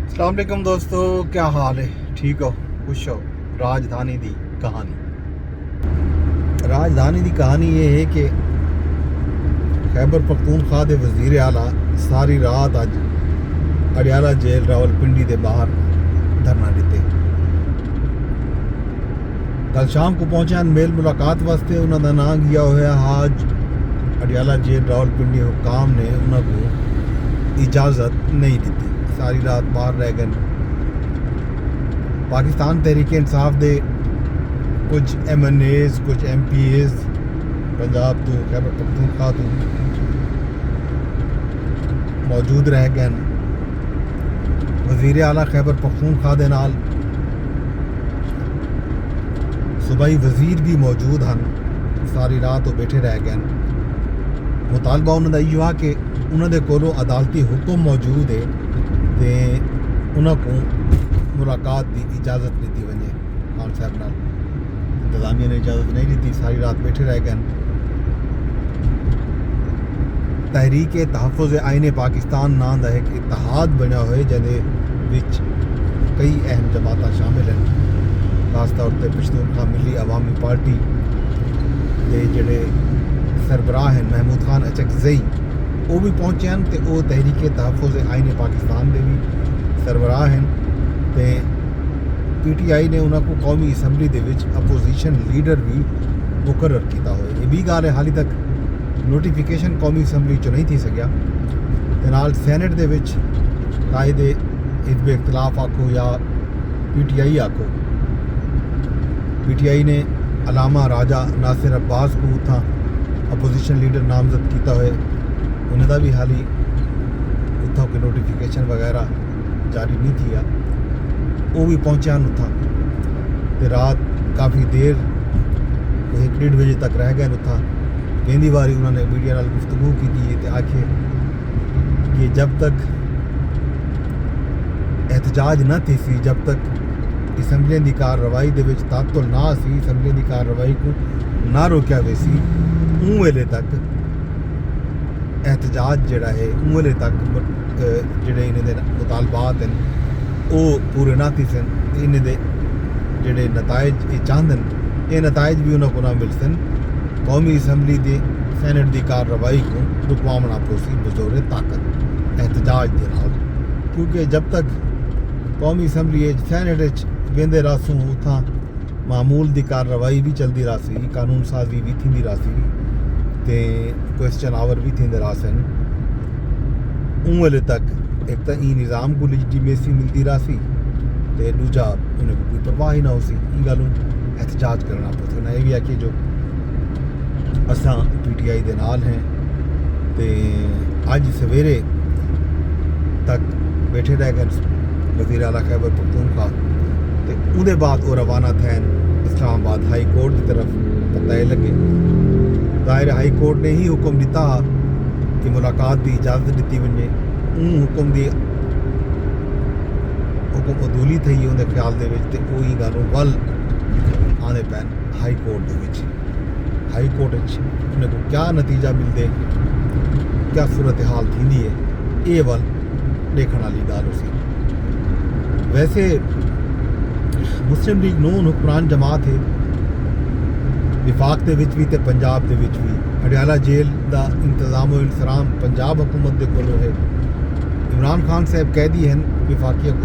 अस्सलाम वालेकुम दोस्तों, क्या हाल है? ठीक हो? खुश हो? राजधानी दी कहानी ये है कि खैबर पख्तूनख्वा दे वज़ीर आला सारी रात अज अडियाला जेल रावलपिंडी के बाहर धरना दिते। कल शाम को पहुंचे मेल मुलाकात वास्ते। उन्होंने नां गया होया आज अडियाला जेल रावलपिंडी हुकाम ने उन्होंने इजाज़त नहीं दी। सारी रात बाहर रह गए। पाकिस्तान तहरीक इंसाफ दे कुछ MNAs कुछ MPAs पंजाब तो खैबर पख्तूनख्वा तो मौजूद रह गए। वज़ीर आला खैबर पख्तूनख्वा दे नाल सूबाई वज़ीर भी मौजूद हैं। सारी रात वो बैठे रह गए। मुतालबा उन्होंने इहो आ कि उन्होंने कोलों अदालती हुक्म मौजूद है तो उन्होंने मुलाकात की इजाज़त दी वजे। खान साहब नाल इंतजामिया ने इजाज़त नहीं दी। सारी रात बैठे रह गए। तहरीक तहफ़्फ़ुज़ आईन पाकिस्तान नां दा एक इतिहाद बना हुआ जिहदे विच कई अहम जमात शामिल हैं। खास तौर पर पश्तूनख्वा मिली अवामी पार्टी के जिहड़े सरबराह हैं महमूद खान अचकज़ई वो भी पहुँचे हैं तो वो तहरीक तहफ़्फ़ुज़ आईन पाकिस्तान के भी सरबराह हैं। तो PTI ने उन्होंने कौमी असैम्बली के अपोजिशन लीडर भी मुकर्रर किया हो। ये भी गल है हाली तक नोटिफिकेशन कौमी असैम्बली चो नहीं थी सकिया। ते नाल सैनेट दे विच कायदे हिज़्ब इख्तिलाफ आखो या PTI आखो, PTI ने अलामा राजा नासिर अब्बास को उतना अपोजिशन लीडर नामजद किया हुए। उनका भी हाली उतना कोई नोटिफिकेशन वगैरह जारी नहीं किया। वो भी पहुँचे हैं उतना तो रात काफ़ी देर 1-1.5 बजे तक रह गए उतना। कहती बारी उन्होंने मीडिया नाल गुफ्तगू की तो आखे कि जब तक एहतजाज न थी सी, जब तक असैम्बलियां की कार्रवाई के तातुल ना सी, असैम्बलियां की कार्रवाई को ना रोकया वे सी, उस वेले तक एहतजाज जिहड़ा है उस वेले तक जिहड़े इन्हां दे मुतालबात हैं वो पूरे ना थी सन। इन्हें दे जिहड़े नताइज ये चाहते हैं ये नताइज भी उन्होंने को ना मिल सन। कौमी असैम्बली के सैनेट की कार्रवाई को रुकवाना पोसी बजोर ताकत एहतजाज के नाल, क्योंकि जब तक कौमी असैम्बली सैनेट वेंदे रासूं उतना मामूल की कार्रवाई भी चलती रहा सी, कानून साजी भी थी रहा सी ते क्वेश्चन आवर भी थींदे रहा सन। उस वेले तक एक तो ई निज़ाम को लेजिटिमेसी मिलती रहा सी ते दूजा उन्हें कोई परवाह ही ना हो सी। ई गल एहतजाज करना पोसे ना। ये भी आखिए जो असां PTI दे नाल हैं ते अज सवेरे तक बैठे रह गए वज़ीर आला खैबर पख्तूनख्वा ते उहदे बाद वो रवाना थे इस्लामाबाद हाई कोर्ट की तरफ पता लगे। ज़ाहिर हाई कोर्ट ने ही हुक्म दिता कि मुलाकात की इजाज़त दी वजे। हुक्म की हुक्म अदूली थी उनके ख्याल के वही गलों वल आने पैन हाई कोर्ट के। हाई कोर्ट उन्हें को क्या नतीजा मिलते, क्या सूरत हाल थी है, ये वल देखने वाली गल उसी। वैसे मुस्लिम लीग नून हुक्मरान जमात है विफाक के भी तो पंजाब के भी। अडियाला जेल का इंतजाम इंतजाम पंजाब हुकूमत के कोलों है। इमरान खान साहब कैदी हैं विफाकी हुकूमत